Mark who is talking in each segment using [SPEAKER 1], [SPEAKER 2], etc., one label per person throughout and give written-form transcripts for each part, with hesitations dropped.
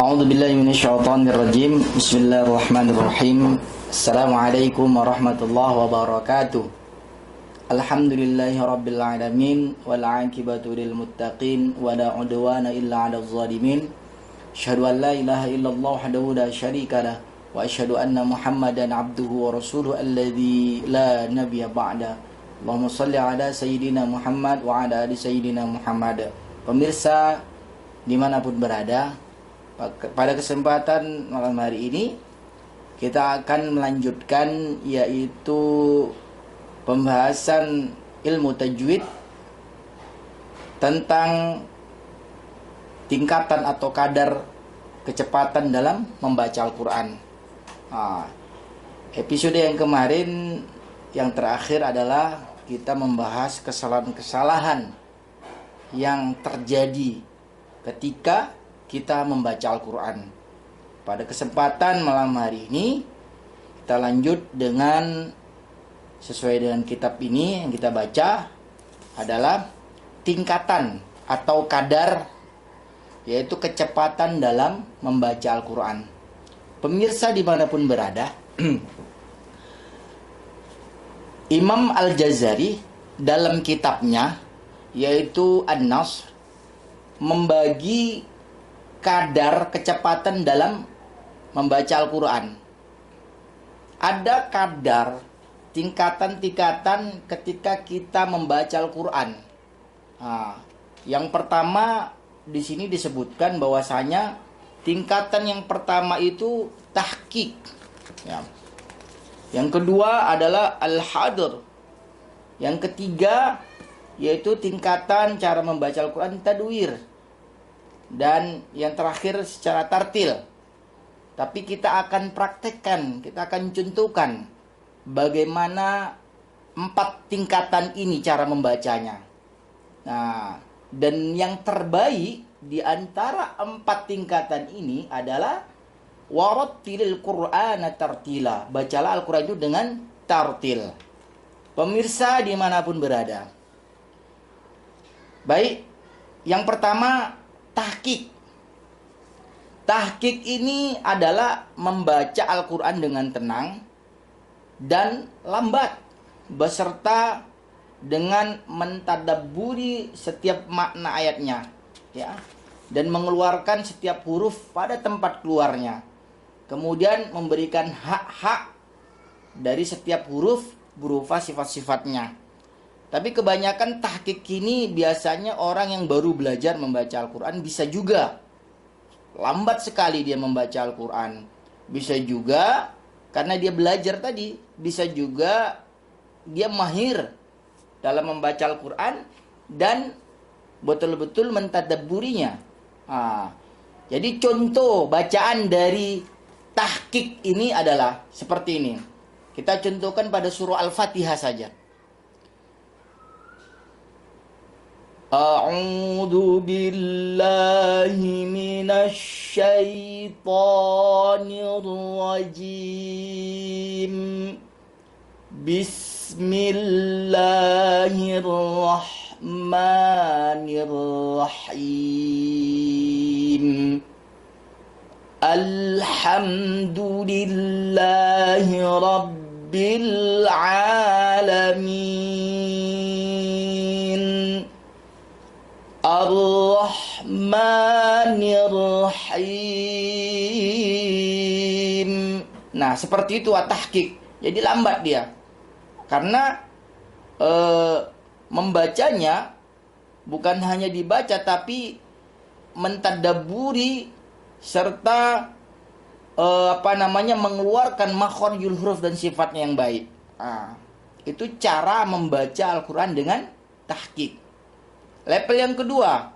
[SPEAKER 1] A'udzu billahi minasyaitonir rajim. Bismillahirrahmanirrahim. Assalamualaikum warahmatullahi wabarakatuh. Alhamdulillahi rabbil alamin wal 'aqibatu lil muttaqin wa la 'udwana illa 'alal zalimin. Asyhadu an la ilaha illallah wahdahu la syarika lah wa asyhadu anna Muhammadan 'abduhu wa rasuluhu alladzi la nabiyya ba'da. Allahumma shalli ala sayyidina Muhammad wa ala ali sayyidina Muhammad. Pemirsa dimanapun berada, pada kesempatan malam hari ini kita akan melanjutkan yaitu pembahasan ilmu tajwid tentang tingkatan atau kadar kecepatan dalam membaca Al-Quran. Episode yang kemarin yang terakhir adalah kita membahas kesalahan-kesalahan yang terjadi ketika kita membaca Al-Quran. Pada kesempatan malam hari ini kita lanjut dengan sesuai dengan kitab ini yang kita baca adalah tingkatan atau kadar, yaitu kecepatan dalam membaca Al-Quran. Pemirsa dimanapun berada, Imam Al-Jazari dalam kitabnya yaitu An-Nasr membagi kadar kecepatan dalam membaca Al-Quran. Ada kadar tingkatan-tingkatan ketika kita membaca Al-Quran. Yang pertama di sini disebutkan bahwasanya tingkatan yang pertama itu tahqiq. Yang kedua adalah al-hadr. Yang ketiga yaitu tingkatan cara membaca Al-Quran tadwir. Dan yang terakhir secara tartil. Tapi kita akan praktekkan, kita akan contohkan bagaimana 4 tingkatan ini cara membacanya. Nah, dan yang terbaik di antara 4 tingkatan ini adalah warattilil Qur'ana tartila. Bacalah Al-Quran itu dengan tartil. Pemirsa dimanapun berada. Baik, yang pertama tahqiq. Tahqiq ini adalah membaca Al-Quran dengan tenang dan lambat, beserta dengan mentadabburi setiap makna ayatnya, dan mengeluarkan setiap huruf pada tempat keluarnya. Kemudian memberikan hak-hak dari setiap huruf berupa sifat-sifatnya. Tapi kebanyakan tahqiq ini biasanya orang yang baru belajar membaca Al-Quran bisa juga lambat sekali dia membaca Al-Quran. Bisa juga karena dia belajar tadi, bisa juga dia mahir dalam membaca Al-Quran dan betul-betul mentadabburinya. Jadi contoh bacaan dari tahqiq ini adalah seperti ini. Kita contohkan pada surah Al-Fatihah saja. A'udzu billahi minasy syaithanir rajim. Bismillahirrahmanirrahim. Alhamdulillahi rabbil alamin. Ar-Rahmanir-Rahim. Nah, seperti itu tahqiq. Jadi lambat dia. Karena membacanya bukan hanya dibaca tapi mentadabburi serta mengeluarkan makharijul huruf dan sifatnya yang baik. Itu cara membaca Al-Quran dengan tahqiq. Level yang kedua,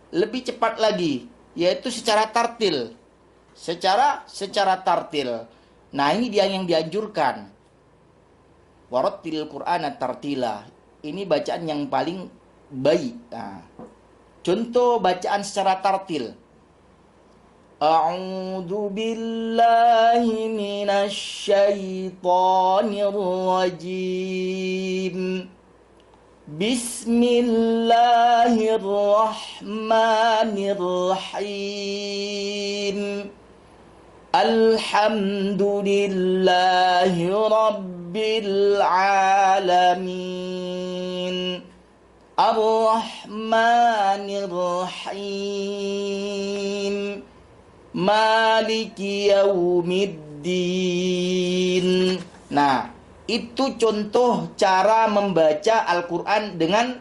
[SPEAKER 1] lebih cepat lagi, yaitu secara tartil. Secara tartil. Nah, ini dia yang dianjurkan. Warattilil Qur'ana tartila. Ini bacaan yang paling baik. Contoh bacaan secara tartil. A'udzu billahi minasy syaithanir rajim. Bismillahirrahmanirrahim. Alhamdulillahi Rabbil Alamin. Ar-Rahmanir-Rahim. Maliki Yaumiddin. Nah, itu contoh cara membaca Al-Quran dengan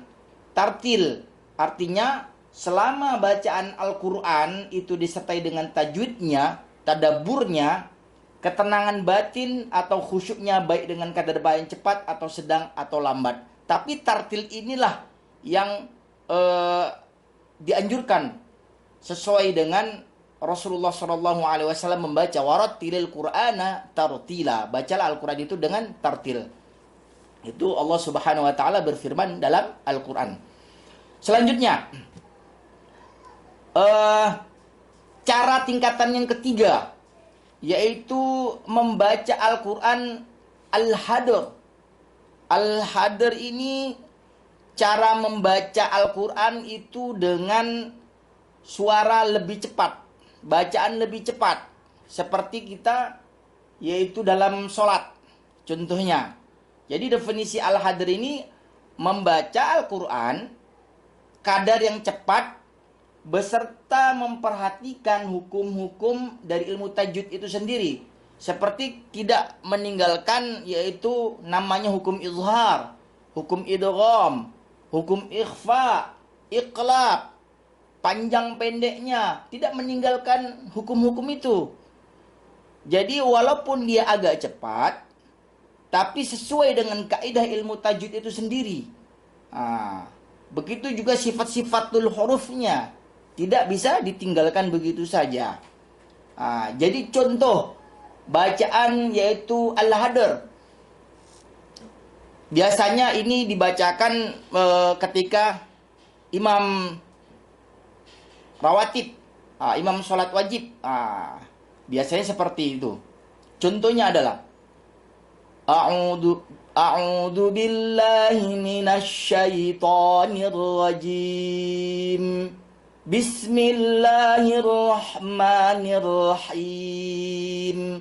[SPEAKER 1] tartil. Artinya, selama bacaan Al-Quran itu disertai dengan tajwidnya, tadaburnya, ketenangan batin atau khusyuknya baik dengan kadar baca cepat atau sedang atau lambat. Tapi tartil inilah yang dianjurkan sesuai dengan Rasulullah SAW membaca warattilil Qur'ana tartila. Bacalah Al-Quran itu dengan tartil. Itu Allah Subhanahu wa taala berfirman dalam Al-Quran. Selanjutnya, cara tingkatan yang ketiga, yaitu membaca Al-Quran al-hadr. Al-hadr ini cara membaca Al-Quran itu dengan suara lebih cepat, bacaan lebih cepat, seperti kita, yaitu dalam sholat. Contohnya, jadi definisi al-hadr ini membaca Al-Quran kadar yang cepat beserta memperhatikan hukum-hukum dari ilmu tajwid itu sendiri, seperti tidak meninggalkan yaitu namanya hukum izhar, hukum idgham, hukum ikhfa, iqlab, panjang pendeknya, tidak meninggalkan hukum-hukum itu. Jadi walaupun dia agak cepat, tapi sesuai dengan kaidah ilmu tajwid itu sendiri. Begitu juga sifat-sifatul hurufnya, tidak bisa ditinggalkan begitu saja. Jadi contoh bacaan yaitu al-hadr. Biasanya ini dibacakan ketika imam rawatib, imam sholat wajib. Biasanya seperti itu. Contohnya adalah A'udzu billahi minasy syaithanir rajim. Bismillahirrahmanirrahim.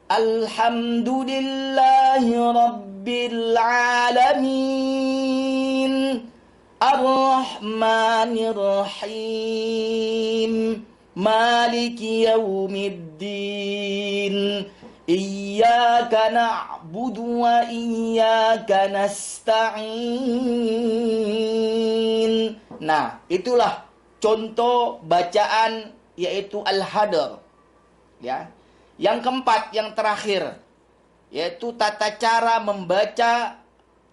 [SPEAKER 1] Alhamdulillahi Rabbil Alamin. Ar-Rahmanir-Rahim. Maliki Yaumiddin. Iyyaka na'budu wa iyyaka nasta'in. Nah, itulah contoh bacaan yaitu al-hadr. Ya. Yang keempat, yang terakhir, yaitu tata cara membaca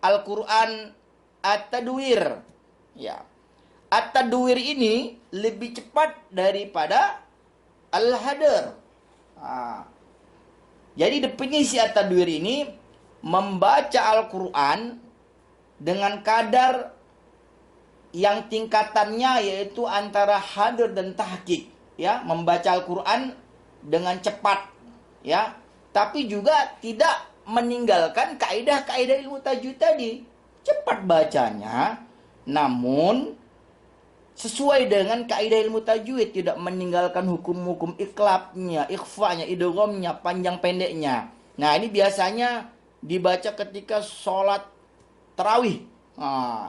[SPEAKER 1] Al-Quran at-tadwir. Ya. At-tadwir ini lebih cepat daripada al-hadr. Jadi definisi at-tadwir ini membaca Al-Quran dengan kadar yang tingkatannya yaitu antara hadr dan tahqiq. Ya, membaca Al-Quran dengan cepat, ya, tapi juga tidak meninggalkan kaidah-kaidah ilmu tajwid tadi. Cepat bacanya, namun sesuai dengan kaidah ilmu tajwid, tidak meninggalkan hukum-hukum iklabnya, ikhfanya, idghamnya, panjang pendeknya. Nah, ini biasanya dibaca ketika sholat tarawih.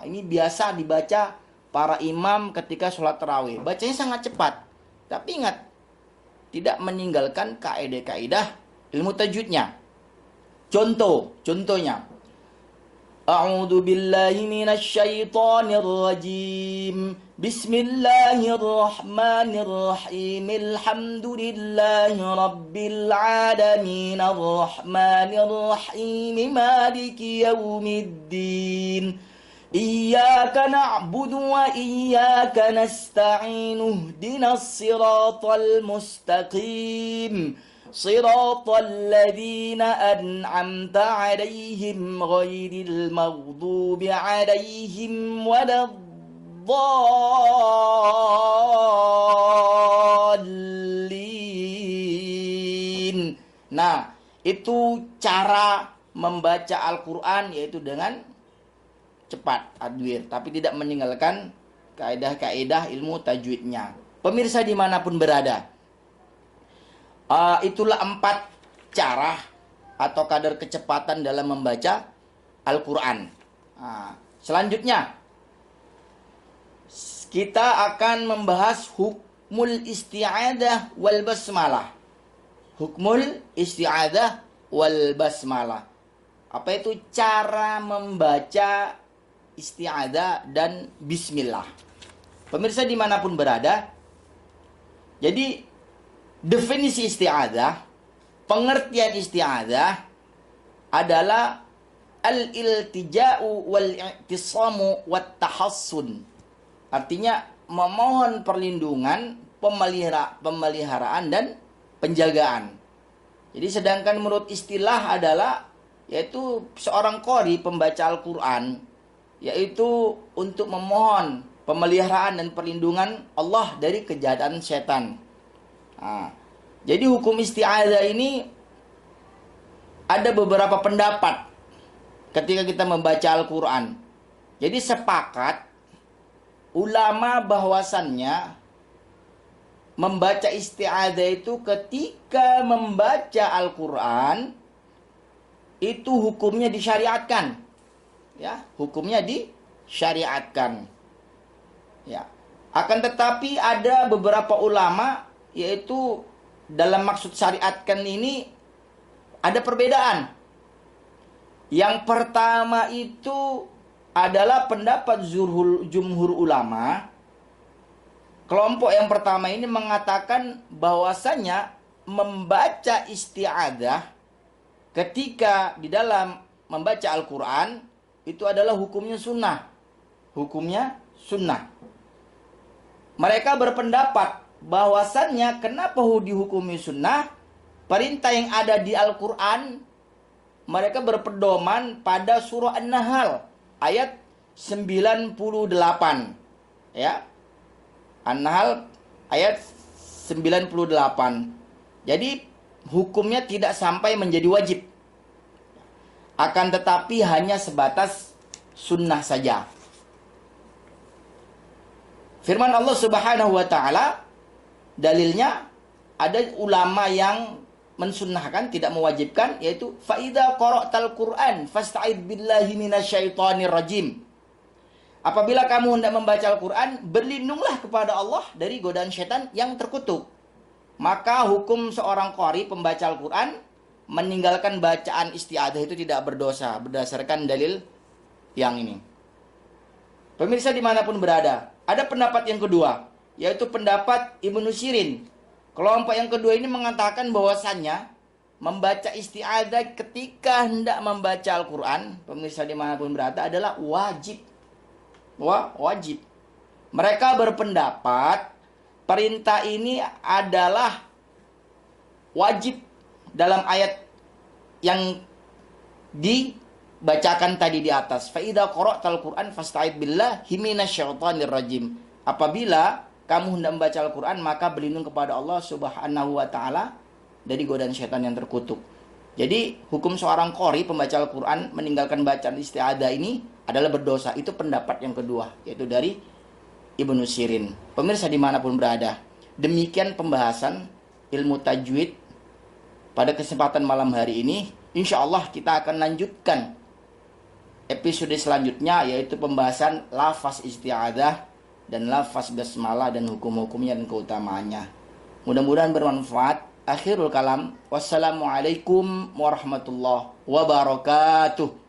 [SPEAKER 1] Ini biasa dibaca para imam ketika sholat tarawih. Bacanya sangat cepat, tapi ingat, tidak meninggalkan kaidah-kaidah ilmu tajwidnya. Contohnya, A'udzu billahi minasy syaithanir rajim. Bismillahirrahmanirrahim. Alhamdulillahi rabbil alamin. Arrahmanirrahim. Maliki yaumiddin. Iyyaka na'budu wa iyyaka nasta'in. Ihdinas siratal mustaqim. صراط الذين أنعمت عليهم غير المغضوب عليهم ولا الضالين. Nah, itu cara membaca Al-Quran, yaitu dengan cepat adwir, tapi tidak meninggalkan kaidah-kaidah ilmu tajwidnya. Pemirsa dimanapun berada, itulah 4 cara atau kadar kecepatan dalam membaca Al-Quran. Selanjutnya kita akan membahas hukmul isti'adah wal basmalah. Hukmul isti'adah wal basmalah. Apa itu cara membaca isti'adah dan bismillah? Pemirsa dimanapun berada, jadi definisi isti'adah, pengertian isti'adah adalah al-iltija'u wal-i'tisamu wat-tahassun. Artinya memohon perlindungan, pemeliharaan dan penjagaan. Jadi sedangkan menurut istilah adalah yaitu seorang qori pembaca Al-Quran, yaitu untuk memohon pemeliharaan dan perlindungan Allah dari kejahatan setan. Jadi hukum isti'adzah ini ada beberapa pendapat ketika kita membaca Al-Quran. Jadi sepakat ulama bahwasannya membaca isti'adzah itu ketika membaca Al-Quran itu hukumnya disyariatkan. Ya, hukumnya disyariatkan. Ya. Akan tetapi ada beberapa ulama yaitu dalam maksud syariatkan ini ada perbedaan. Yang pertama itu adalah pendapat jumhur ulama. Kelompok yang pertama ini mengatakan bahwasanya membaca isti'adzah ketika di dalam membaca Al-Quran itu adalah hukumnya sunnah. Hukumnya sunnah. Mereka berpendapat bahwasannya kenapa dihukumi sunnah? Perintah yang ada di Al-Quran mereka berpedoman pada surah An-Nahl ayat 98. Ya. An-Nahl ayat 98. Jadi hukumnya tidak sampai menjadi wajib. Akan tetapi hanya sebatas sunnah saja. Firman Allah Subhanahu wa taala, dalilnya ada ulama yang mensunnahkan, tidak mewajibkan, yaitu fa idza qara'tal Qur'an fasta'id billahi minasyaitonir rajim. Apabila kamu hendak membaca Al-Quran, berlindunglah kepada Allah dari godaan syaitan yang terkutuk. Maka hukum seorang qari pembaca Al-Quran meninggalkan bacaan isti'adzah itu tidak berdosa berdasarkan dalil yang ini. Pemirsa dimanapun berada, ada pendapat yang kedua, yaitu pendapat Ibnu Sirin. Kelompok yang kedua ini mengatakan bahwasannya membaca isti'adzah ketika hendak membaca Al-Quran, pemirsa dimanapun berada, adalah wajib. Wajib. Mereka berpendapat perintah ini adalah wajib dalam ayat yang dibacakan tadi di atas. Fa idza qara'tal Qur'an fasta'id billahi minasyaitonir rajim. Apabila kamu hendak membaca Al-Quran, maka berlindung kepada Allah Subhanahu wa taala dari godaan syaitan yang terkutuk. Jadi hukum seorang qori pembaca Al-Quran meninggalkan bacaan isti'adzah ini adalah berdosa. Itu pendapat yang kedua, yaitu dari Ibnu Sirin. Pemirsa dimanapun berada, demikian pembahasan ilmu tajwid pada kesempatan malam hari ini. Insya Allah kita akan lanjutkan episode selanjutnya, yaitu pembahasan lafaz isti'adzah dan lafaz basmalah dan hukum-hukumnya dan keutamaannya. Mudah-mudahan bermanfaat. Akhirul kalam. Wassalamualaikum warahmatullahi wabarakatuh.